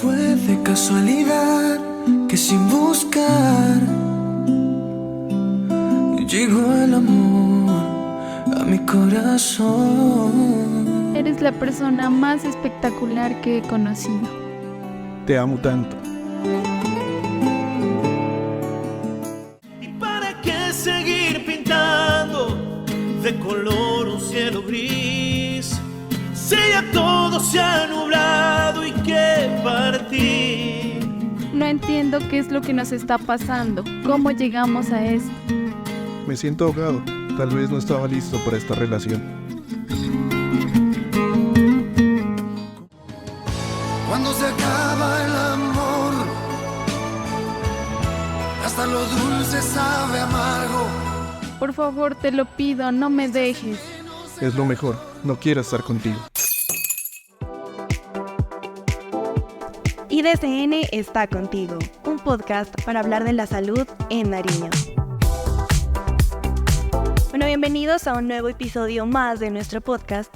Fue de casualidad que sin buscar llegó el amor a mi corazón. Eres la persona más espectacular que he conocido. Te amo tanto. ¿Y para qué seguir pintando de color un cielo gris? Si ya todo se ha nublado y que partir. No entiendo qué es lo que nos está pasando. ¿Cómo llegamos a esto? Me siento ahogado. Tal vez no estaba listo para esta relación. Cuando se acaba el amor, hasta lo dulce sabe amargo. Por favor, te lo pido, no me dejes. Es lo mejor. No quiero estar contigo. IDCN está contigo, un podcast para hablar de la salud en Nariño. Bueno, bienvenidos a un nuevo episodio más de nuestro podcast,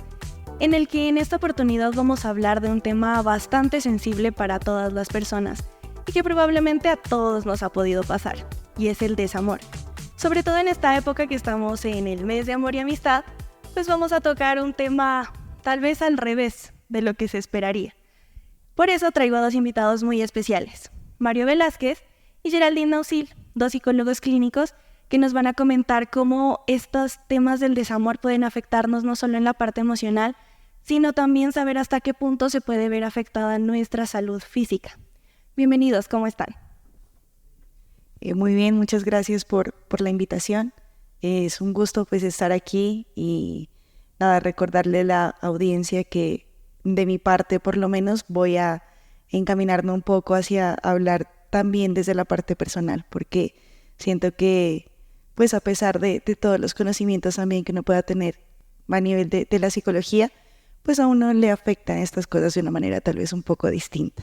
en el que en esta oportunidad vamos a hablar de un tema bastante sensible para todas las personas y que probablemente a todos nos ha podido pasar, y es el desamor. Sobre todo en esta época que estamos en el mes de amor y amistad, pues vamos a tocar un tema tal vez al revés de lo que se esperaría. Por eso traigo a dos invitados muy especiales, Mario Velázquez y Geraldine Nausil, dos psicólogos clínicos que nos van a comentar cómo estos temas del desamor pueden afectarnos no solo en la parte emocional, sino también saber hasta qué punto se puede ver afectada nuestra salud física. Bienvenidos, ¿cómo están? Muy bien, muchas gracias por la invitación. Es un gusto pues estar aquí y nada, recordarle a la audiencia que de mi parte por lo menos voy a encaminarme un poco hacia hablar también desde la parte personal, porque siento que pues a pesar de todos los conocimientos también que uno pueda tener a nivel de la psicología, pues a uno le afectan estas cosas de una manera tal vez un poco distinta.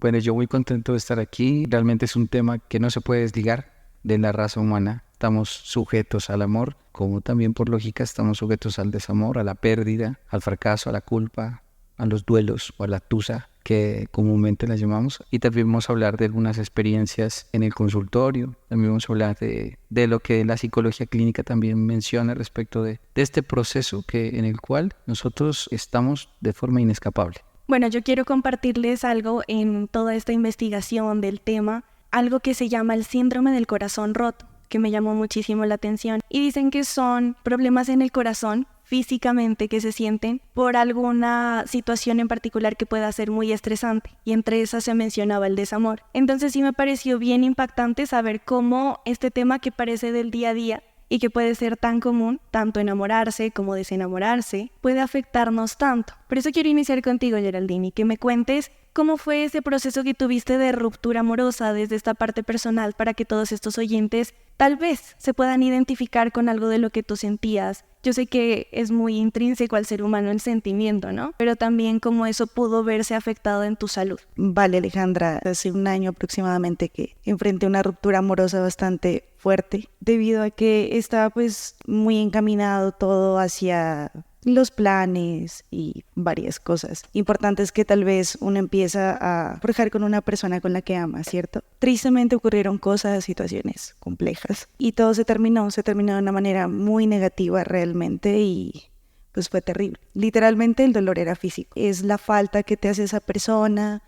Bueno, yo muy contento de estar aquí. Realmente es un tema que no se puede desligar de la raza humana. Estamos sujetos al amor, como también por lógica estamos sujetos al desamor, a la pérdida, al fracaso, a la culpa, a los duelos o a la tusa, que comúnmente la llamamos. Y también vamos a hablar de algunas experiencias en el consultorio. También vamos a hablar de lo que la psicología clínica también menciona respecto de este proceso en el cual nosotros estamos de forma inescapable. Bueno, yo quiero compartirles algo en toda esta investigación del tema, algo que se llama el síndrome del corazón roto, que me llamó muchísimo la atención. Y dicen que son problemas en el corazón físicamente que se sienten por alguna situación en particular que pueda ser muy estresante, y entre esas se mencionaba el desamor. Entonces sí me pareció bien impactante saber cómo este tema que parece del día a día y que puede ser tan común, tanto enamorarse como desenamorarse, puede afectarnos tanto. Por eso quiero iniciar contigo, Geraldine, y que me cuentes cómo fue ese proceso que tuviste de ruptura amorosa desde esta parte personal, para que todos estos oyentes tal vez se puedan identificar con algo de lo que tú sentías. Yo sé que es muy intrínseco al ser humano el sentimiento, ¿no? Pero también cómo eso pudo verse afectado en tu salud. Vale, Alejandra, hace un año aproximadamente que enfrenté una ruptura amorosa bastante fuerte, debido a que estaba pues muy encaminado todo hacia los planes y varias cosas importantes que tal vez uno empieza a forjar con una persona con la que ama, ¿cierto? Tristemente ocurrieron cosas, situaciones complejas y todo se terminó de una manera muy negativa realmente, y pues fue terrible. Literalmente el dolor era físico. Es la falta que te hace esa persona.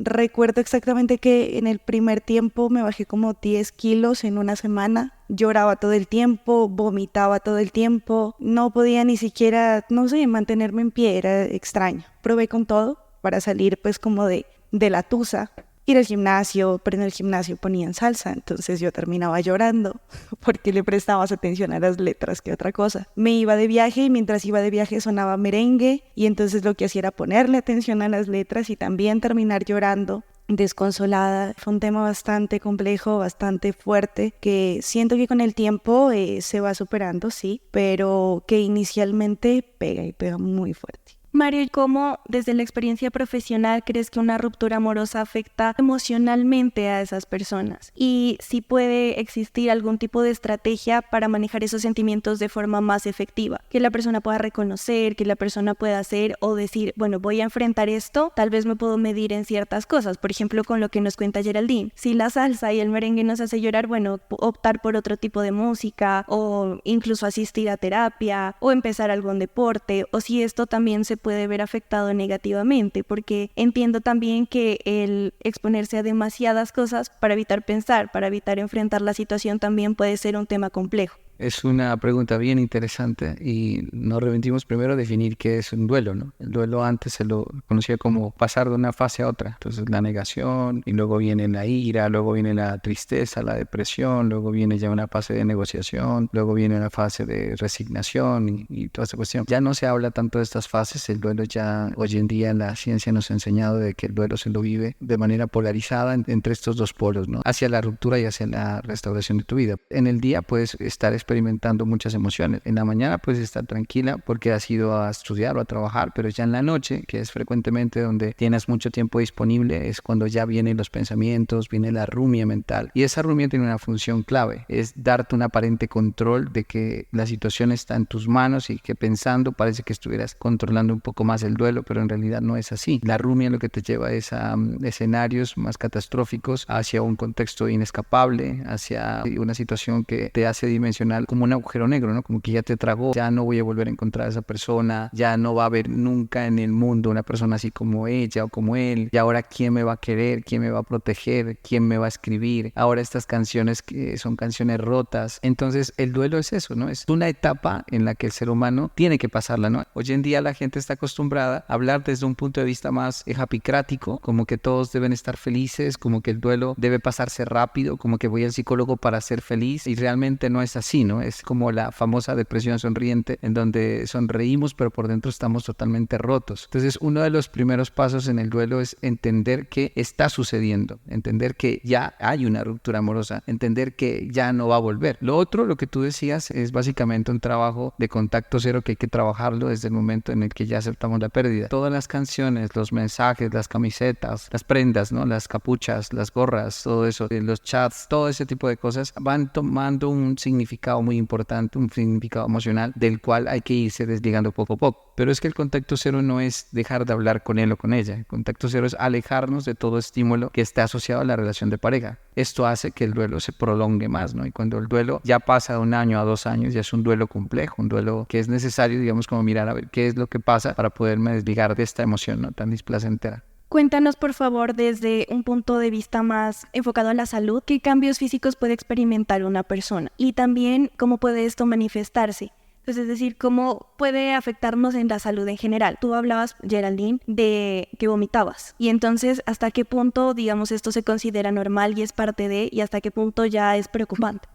Recuerdo exactamente que en el primer tiempo me bajé como 10 kilos en una semana. Lloraba todo el tiempo, vomitaba todo el tiempo. No podía ni siquiera, no sé, mantenerme en pie, era extraño. Probé con todo para salir pues como de la tusa. Ir al gimnasio, pero en el gimnasio ponían salsa, entonces yo terminaba llorando porque le prestaba más atención a las letras que otra cosa. Me iba de viaje y mientras iba de viaje sonaba merengue, y entonces lo que hacía era ponerle atención a las letras y también terminar llorando, desconsolada. Fue un tema bastante complejo, bastante fuerte, que siento que con el tiempo se va superando, sí, pero que inicialmente pega y pega muy fuerte. Mario, ¿cómo desde la experiencia profesional crees que una ruptura amorosa afecta emocionalmente a esas personas? Y si puede existir algún tipo de estrategia para manejar esos sentimientos de forma más efectiva, que la persona pueda reconocer, que la persona pueda hacer o decir, bueno, voy a enfrentar esto, tal vez me puedo medir en ciertas cosas, por ejemplo, con lo que nos cuenta Geraldine. Si la salsa y el merengue nos hace llorar, bueno, optar por otro tipo de música o incluso asistir a terapia o empezar algún deporte, o si esto también se puede ver afectado negativamente, porque entiendo también que el exponerse a demasiadas cosas para evitar pensar, para evitar enfrentar la situación también puede ser un tema complejo. Es una pregunta bien interesante y nos remitimos primero a definir qué es un duelo, ¿no? El duelo antes se lo conocía como pasar de una fase a otra. Entonces la negación y luego viene la ira, luego viene la tristeza, la depresión, luego viene ya una fase de negociación, luego viene una fase de resignación y toda esta cuestión. Ya no se habla tanto de estas fases, el duelo ya hoy en día la ciencia nos ha enseñado de que el duelo se lo vive de manera polarizada entre estos dos polos, ¿no? Hacia la ruptura y hacia la restauración de tu vida. En el día puedes estar experimentando muchas emociones. En la mañana puedes estar tranquila porque has ido a estudiar o a trabajar, pero ya en la noche, que es frecuentemente donde tienes mucho tiempo disponible, es cuando ya vienen los pensamientos, viene la rumia mental. Y esa rumia tiene una función clave, es darte un aparente control de que la situación está en tus manos y que pensando parece que estuvieras controlando un poco más el duelo, pero en realidad no es así. La rumia lo que te lleva es a escenarios más catastróficos, hacia un contexto inescapable, hacia una situación que te hace dimensional como un agujero negro, ¿no? Como que ya te tragó, ya no voy a volver a encontrar a esa persona, ya no va a haber nunca en el mundo una persona así como ella o como él, y ahora quién me va a querer, quién me va a proteger, quién me va a escribir, ahora estas canciones que son canciones rotas. Entonces el duelo es eso, ¿no? Es una etapa en la que el ser humano tiene que pasarla, ¿no? Hoy en día la gente está acostumbrada a hablar desde un punto de vista más epicrático, como que todos deben estar felices, como que el duelo debe pasarse rápido, como que voy al psicólogo para ser feliz, y realmente no es así, ¿no? Es como la famosa depresión sonriente, en donde sonreímos pero por dentro estamos totalmente rotos. Entonces uno de los primeros pasos en el duelo es entender qué está sucediendo, entender que ya hay una ruptura amorosa, entender que ya no va a volver. Lo otro, lo que tú decías, es básicamente un trabajo de contacto cero que hay que trabajarlo desde el momento en el que ya aceptamos la pérdida. Todas las canciones, los mensajes, las camisetas, las prendas, ¿no? Las capuchas, las gorras, todo eso, los chats, todo ese tipo de cosas van tomando un significado muy importante, un significado emocional del cual hay que irse desligando poco a poco. Pero es que el contacto cero no es dejar de hablar con él o con ella. El contacto cero es alejarnos de todo estímulo que está asociado a la relación de pareja. Esto hace que el duelo se prolongue más, ¿no? Y cuando el duelo ya pasa de 1 año a 2 años, ya es un duelo complejo, un duelo que es necesario, digamos, como mirar a ver qué es lo que pasa para poderme desligar de esta emoción, ¿no? Tan displacentera. Cuéntanos, por favor, desde un punto de vista más enfocado a la salud, qué cambios físicos puede experimentar una persona y también cómo puede esto manifestarse. Entonces, es decir, cómo puede afectarnos en la salud en general. Tú hablabas, Geraldine, de que vomitabas. Y entonces, ¿hasta qué punto, digamos, esto se considera normal y es parte de, y hasta qué punto ya es preocupante?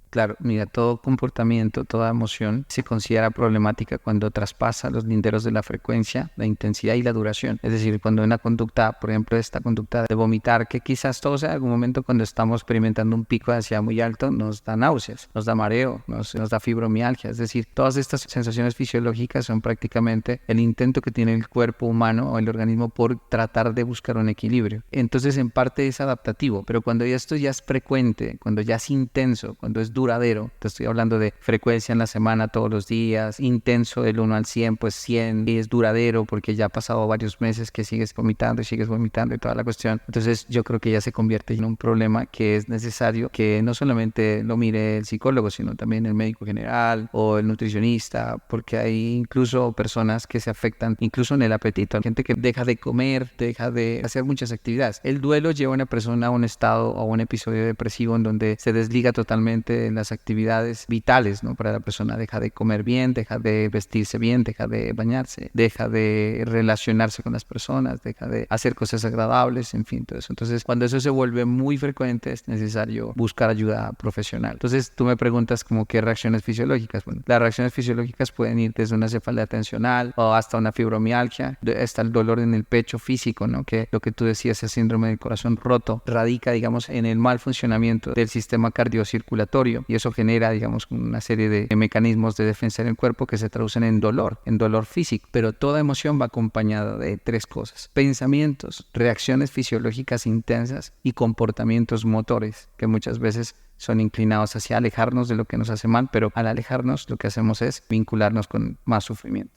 Claro, mira, todo comportamiento, toda emoción se considera problemática cuando traspasa los linderos de la frecuencia, la intensidad y la duración. Es decir, cuando una conducta, por ejemplo, esta conducta de vomitar, que quizás todos en algún momento cuando estamos experimentando un pico de ansiedad muy alto, nos da náuseas, nos da mareo, nos da fibromialgia. Es decir, todas estas sensaciones fisiológicas son prácticamente el intento que tiene el cuerpo humano o el organismo por tratar de buscar un equilibrio. Entonces, en parte es adaptativo, pero cuando esto ya es frecuente, cuando ya es intenso, cuando es duradero, te estoy hablando de frecuencia en la semana todos los días, intenso del 1 al 100, pues 100, y es duradero porque ya ha pasado varios meses que sigues vomitando y toda la cuestión. Entonces yo creo que ya se convierte en un problema que es necesario que no solamente lo mire el psicólogo, sino también el médico general o el nutricionista, porque hay incluso personas que se afectan incluso en el apetito, gente que deja de comer, deja de hacer muchas actividades. El duelo lleva a una persona a un estado o a un episodio depresivo en donde se desliga totalmente las actividades vitales, ¿no? Para la persona deja de comer bien, deja de vestirse bien, deja de bañarse, deja de relacionarse con las personas, deja de hacer cosas agradables, en fin, todo eso. Entonces, cuando eso se vuelve muy frecuente, es necesario buscar ayuda profesional. Entonces, tú me preguntas como qué reacciones fisiológicas. Bueno, las reacciones fisiológicas pueden ir desde una cefalea tensional o hasta una fibromialgia, hasta el dolor en el pecho físico, ¿no? Que lo que tú decías, el síndrome del corazón roto, radica, digamos, en el mal funcionamiento del sistema cardiocirculatorio. inflamatorio, y eso genera, digamos, una serie de mecanismos de defensa en el cuerpo que se traducen en dolor físico. Pero toda emoción va acompañada de 3 cosas: pensamientos, reacciones fisiológicas intensas y comportamientos motores, que muchas veces son inclinados hacia alejarnos de lo que nos hace mal, pero al alejarnos lo que hacemos es vincularnos con más sufrimiento.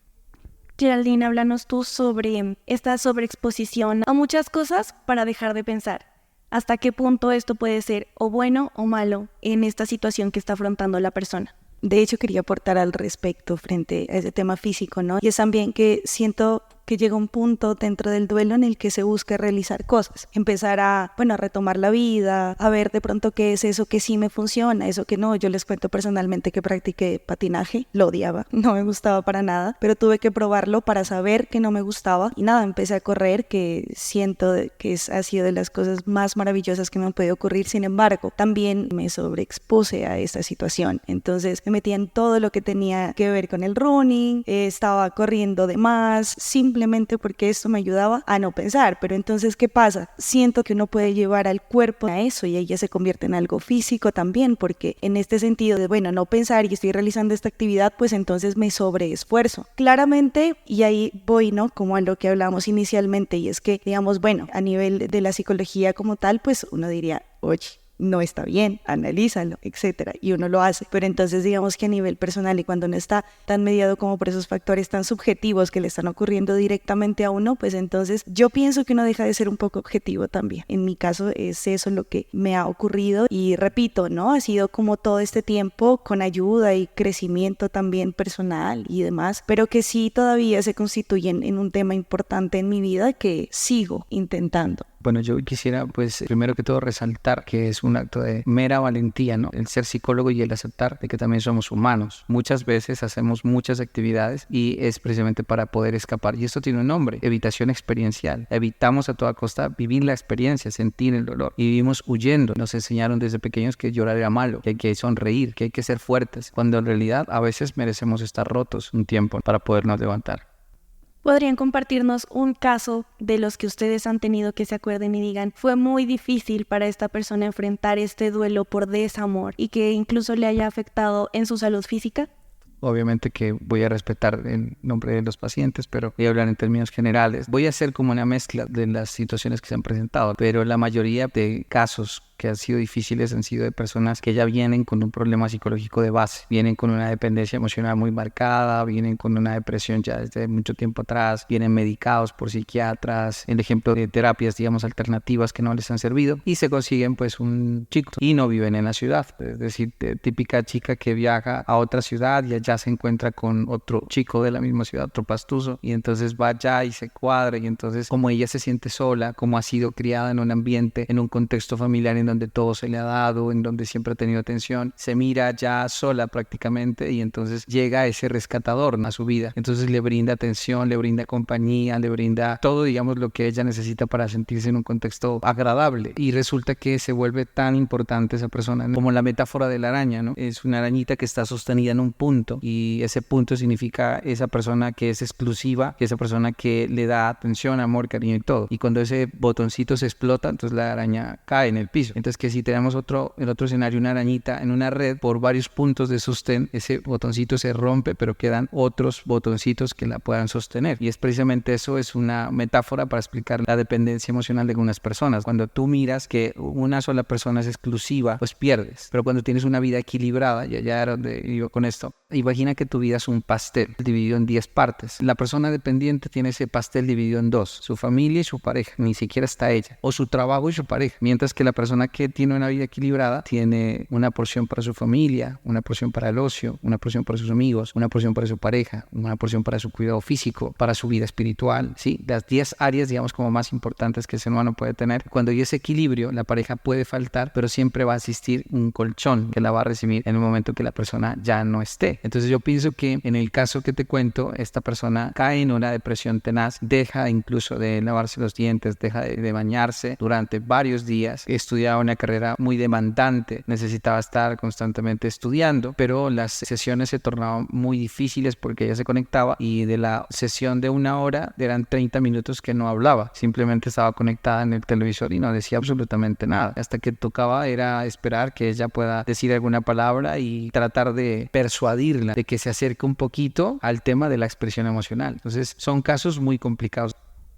Geraldine, háblanos tú sobre esta sobreexposición a muchas cosas para dejar de pensar. ¿Hasta qué punto esto puede ser o bueno o malo en esta situación que está afrontando la persona? De hecho, quería aportar al respecto frente a ese tema físico, ¿no? Y es también que siento que llega un punto dentro del duelo en el que se busca realizar cosas, empezar a retomar la vida, a ver de pronto qué es eso que sí me funciona, eso que no. Yo les cuento personalmente que practiqué patinaje, lo odiaba, no me gustaba para nada, pero tuve que probarlo para saber que no me gustaba y nada, empecé a correr, que siento que ha sido de las cosas más maravillosas que me han podido ocurrir. Sin embargo, también me sobreexpuse a esta situación, entonces me metí en todo lo que tenía que ver con el running, estaba corriendo de más, simplemente porque esto me ayudaba a no pensar. Pero entonces, ¿qué pasa? Siento que uno puede llevar al cuerpo a eso y ahí ya se convierte en algo físico también, porque en este sentido de, no pensar y estoy realizando esta actividad, pues entonces me sobreesfuerzo. Claramente, y ahí voy, ¿no? Como a lo que hablamos inicialmente, y es que, digamos, a nivel de la psicología como tal, pues uno diría, oye, no está bien, analízalo, etcétera, y uno lo hace. Pero entonces digamos que a nivel personal, y cuando no está tan mediado como por esos factores tan subjetivos que le están ocurriendo directamente a uno, pues entonces yo pienso que uno deja de ser un poco objetivo también. En mi caso es eso lo que me ha ocurrido, y repito, ¿no? Ha sido como todo este tiempo con ayuda y crecimiento también personal y demás, pero que sí todavía se constituyen en un tema importante en mi vida que sigo intentando. Bueno, yo quisiera, pues, primero que todo resaltar que es un acto de mera valentía, ¿no? El ser psicólogo y el aceptar de que también somos humanos. Muchas veces hacemos muchas actividades y es precisamente para poder escapar. Y esto tiene un nombre: evitación experiencial. Evitamos a toda costa vivir la experiencia, sentir el dolor. Y vivimos huyendo. Nos enseñaron desde pequeños que llorar era malo, que hay que sonreír, que hay que ser fuertes, cuando en realidad a veces merecemos estar rotos un tiempo para podernos levantar. ¿Podrían compartirnos un caso de los que ustedes han tenido que se acuerden y digan, fue muy difícil para esta persona enfrentar este duelo por desamor y que incluso le haya afectado en su salud física? Obviamente que voy a respetar el nombre de los pacientes, pero voy a hablar en términos generales. Voy a hacer como una mezcla de las situaciones que se han presentado, pero la mayoría de casos que han sido difíciles han sido de personas que ya vienen con un problema psicológico de base, vienen con una dependencia emocional muy marcada, vienen con una depresión ya desde mucho tiempo atrás, vienen medicados por psiquiatras, el ejemplo de terapias, digamos, alternativas que no les han servido, y se consiguen pues un chico y no viven en la ciudad, es decir, típica chica que viaja a otra ciudad y allá se encuentra con otro chico de la misma ciudad, otro pastuso, y entonces va allá y se cuadra, y entonces como ella se siente sola, como ha sido criada en un ambiente, en un contexto familiar en donde todo se le ha dado, en donde siempre ha tenido atención, se mira ya sola prácticamente, y entonces llega ese rescatador a su vida, entonces le brinda atención, le brinda compañía, le brinda todo, digamos, lo que ella necesita para sentirse en un contexto agradable, y resulta que se vuelve tan importante esa persona, ¿no? Como la metáfora de la araña, ¿no? Es una arañita que está sostenida en un punto, y ese punto significa esa persona que es exclusiva, esa persona que le da atención, amor, cariño y todo, y cuando ese botoncito se explota, entonces la araña cae en el piso. Entonces que si tenemos el otro escenario, una arañita en una red por varios puntos de sostén, ese botoncito se rompe, pero quedan otros botoncitos que la puedan sostener, y es precisamente eso, es una metáfora para explicar la dependencia emocional de algunas personas. Cuando tú miras que una sola persona es exclusiva, pues pierdes, pero cuando tienes una vida equilibrada, y allá era donde iba con esto, imagina que tu vida es un pastel dividido en 10 partes. La persona dependiente tiene ese pastel dividido en 2, su familia y su pareja, ni siquiera está ella, o su trabajo y su pareja, mientras que la persona que tiene una vida equilibrada tiene una porción para su familia, una porción para el ocio, una porción para sus amigos, una porción para su pareja, una porción para su cuidado físico, para su vida espiritual, ¿sí? Las 10 áreas, digamos, como más importantes que el ser humano puede tener. Cuando hay ese equilibrio, la pareja puede faltar, pero siempre va a existir un colchón que la va a recibir en el momento que la persona ya no esté. Entonces yo pienso que en el caso que te cuento, esta persona cae en una depresión tenaz, deja incluso de lavarse los dientes, deja de bañarse durante varios días, estudiaba llevaba una carrera muy demandante, necesitaba estar constantemente estudiando, pero las sesiones se tornaban muy difíciles porque ella se conectaba y de la sesión de 1 hora eran 30 minutos que no hablaba, simplemente estaba conectada en el televisor y no decía absolutamente nada. Hasta que tocaba era esperar que ella pueda decir alguna palabra y tratar de persuadirla de que se acerque un poquito al tema de la expresión emocional. Entonces son casos muy complicados.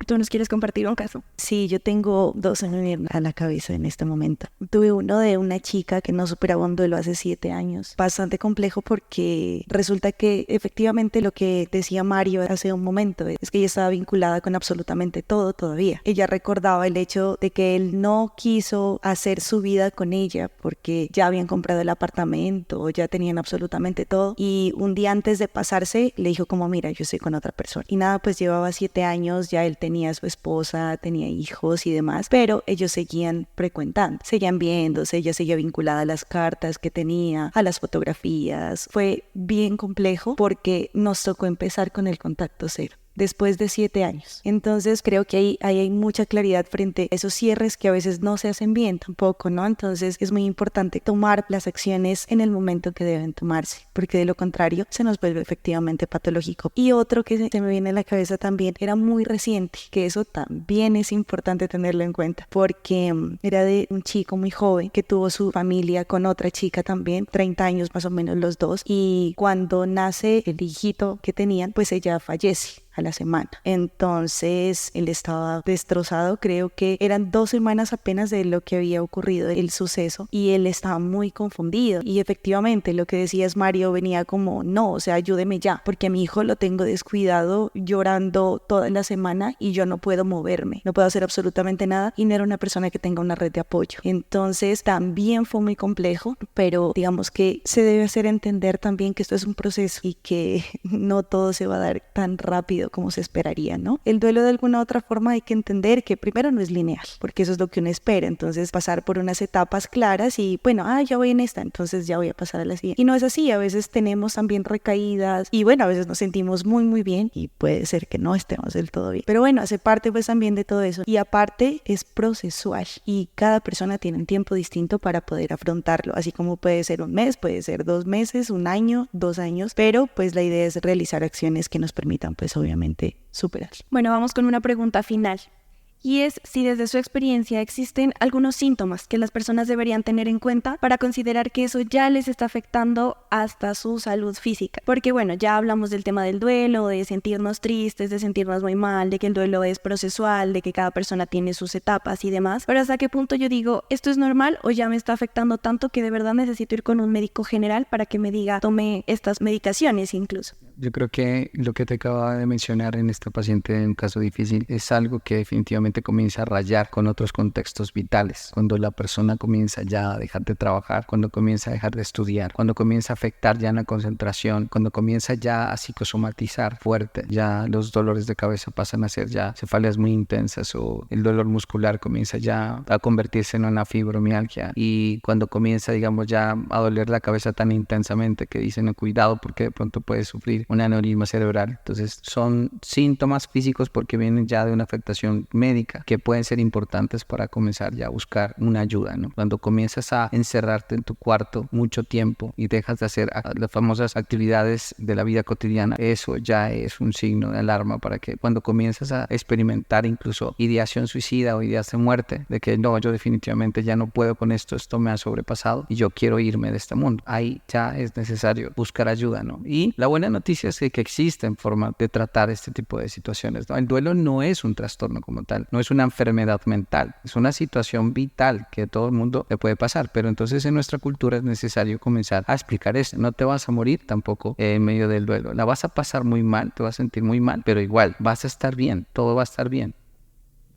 ¿Tú nos quieres compartir un caso? Sí, yo tengo dos en unir a la cabeza en este momento. Tuve uno de una chica que no superaba un duelo hace 7 años. Bastante complejo porque resulta que efectivamente lo que decía Mario hace un momento es que ella estaba vinculada con absolutamente todo todavía. Ella recordaba el hecho de que él no quiso hacer su vida con ella porque ya habían comprado el apartamento, ya tenían absolutamente todo, y un día antes de pasarse le dijo como, mira, yo estoy con otra persona. Y nada, pues llevaba 7 años, ya él tenía su esposa, tenía hijos y demás, pero ellos seguían frecuentando, seguían viéndose, ella seguía vinculada a las cartas que tenía, a las fotografías. Fue bien complejo porque nos tocó empezar con el contacto cero después de 7 años. Entonces creo que ahí hay mucha claridad frente a esos cierres que a veces no se hacen bien tampoco, ¿no? Entonces es muy importante tomar las acciones en el momento que deben tomarse, porque de lo contrario se nos vuelve efectivamente patológico. Y otro que se me viene a la cabeza también era muy reciente, que eso también es importante tenerlo en cuenta, porque era de un chico muy joven que tuvo su familia con otra chica también, 30 años más o menos los dos, y cuando nace el hijito que tenían, pues ella fallece a la semana. Entonces él estaba destrozado, creo que eran 2 semanas apenas de lo que había ocurrido el suceso, y él estaba muy confundido. Y efectivamente lo que decías, Mario, venía como, no, o sea, ayúdeme ya, porque a mi hijo lo tengo descuidado, llorando toda la semana y yo no puedo moverme, no puedo hacer absolutamente nada, y no era una persona que tenga una red de apoyo. Entonces también fue muy complejo, pero digamos que se debe hacer entender también que esto es un proceso y que no todo se va a dar tan rápido como se esperaría, ¿no? El duelo de alguna otra forma hay que entender que primero no es lineal, porque eso es lo que uno espera. Entonces pasar por unas etapas claras y bueno, ya voy en esta, entonces ya voy a pasar a la siguiente. Y no es así, a veces tenemos también recaídas y bueno, a veces nos sentimos muy muy bien y puede ser que no estemos del todo bien. Pero bueno, hace parte pues también de todo eso, y aparte es procesual y cada persona tiene un tiempo distinto para poder afrontarlo, así como puede ser un mes, puede ser 2 meses, 1 año, 2 años, pero pues la idea es realizar acciones que nos permitan pues obviamente superar. Bueno, vamos con una pregunta final. Y es si desde su experiencia existen algunos síntomas que las personas deberían tener en cuenta para considerar que eso ya les está afectando hasta su salud física. Porque bueno, ya hablamos del tema del duelo, de sentirnos tristes, de sentirnos muy mal, de que el duelo es procesual, de que cada persona tiene sus etapas y demás. Pero ¿hasta qué punto yo digo, esto es normal o ya me está afectando tanto que de verdad necesito ir con un médico general para que me diga, tome estas medicaciones incluso? Yo creo que lo que te acaba de mencionar en esta paciente en un caso difícil es algo que definitivamente comienza a rayar con otros contextos vitales. Cuando la persona comienza ya a dejar de trabajar, cuando comienza a dejar de estudiar, cuando comienza a afectar ya la concentración, cuando comienza ya a psicosomatizar fuerte, ya los dolores de cabeza pasan a ser ya cefaleas muy intensas, o el dolor muscular comienza ya a convertirse en una fibromialgia, y cuando comienza, digamos, ya a doler la cabeza tan intensamente que dicen, no, cuidado porque de pronto puede sufrir un aneurisma cerebral. Entonces son síntomas físicos porque vienen ya de una afectación médica que pueden ser importantes para comenzar ya a buscar una ayuda, ¿no? Cuando comienzas a encerrarte en tu cuarto mucho tiempo y dejas de hacer las famosas actividades de la vida cotidiana, eso ya es un signo de alarma para que cuando comienzas a experimentar incluso ideación suicida o ideas de muerte, de que no, yo definitivamente ya no puedo con esto me ha sobrepasado y yo quiero irme de este mundo, ahí ya es necesario buscar ayuda, ¿no? Y la buena noticia es que existen formas de tratar este tipo de situaciones, ¿no? El duelo no es un trastorno como tal, no es una enfermedad mental, es una situación vital que a todo el mundo le puede pasar, pero entonces en nuestra cultura es necesario comenzar a explicar esto. No te vas a morir tampoco en medio del duelo, la vas a pasar muy mal, te vas a sentir muy mal, pero igual vas a estar bien, todo va a estar bien.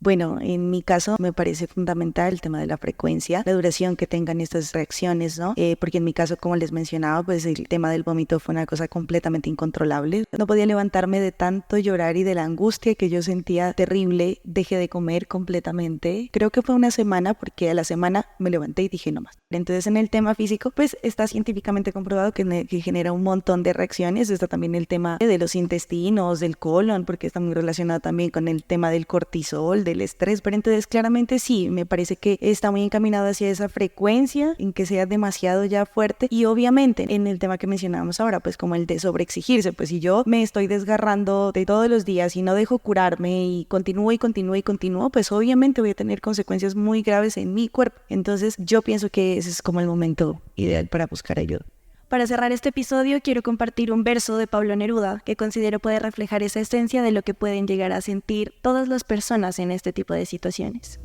Bueno, en mi caso me parece fundamental el tema de la frecuencia, la duración que tengan estas reacciones, ¿no? Porque en mi caso, como les mencionaba, pues el tema del vómito fue una cosa completamente incontrolable. No podía levantarme de tanto llorar y de la angustia que yo sentía terrible. Dejé de comer completamente. Creo que fue 1 semana, porque a la semana me levanté y dije no más. Entonces en el tema físico, pues está científicamente comprobado que genera un montón de reacciones. Está también el tema de los intestinos, del colon, porque está muy relacionado también con el tema del cortisol, de del estrés, pero entonces claramente sí, me parece que está muy encaminado hacia esa frecuencia en que sea demasiado ya fuerte, y obviamente en el tema que mencionábamos ahora, pues como el de sobreexigirse, pues si yo me estoy desgarrando de todos los días y no dejo curarme y continúo, pues obviamente voy a tener consecuencias muy graves en mi cuerpo. Entonces yo pienso que ese es como el momento ideal para buscar ayuda. Para cerrar este episodio, quiero compartir un verso de Pablo Neruda que considero puede reflejar esa esencia de lo que pueden llegar a sentir todas las personas en este tipo de situaciones.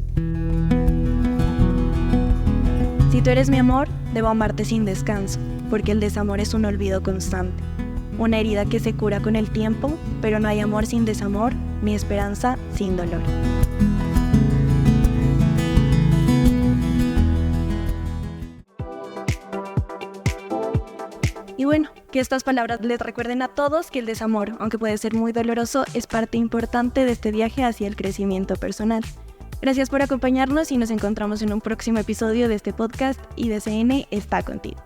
Si tú eres mi amor, debo amarte sin descanso, porque el desamor es un olvido constante. Una herida que se cura con el tiempo, pero no hay amor sin desamor, ni esperanza sin dolor. Y bueno, que estas palabras les recuerden a todos que el desamor, aunque puede ser muy doloroso, es parte importante de este viaje hacia el crecimiento personal. Gracias por acompañarnos y nos encontramos en un próximo episodio de este podcast, IDCN está contigo.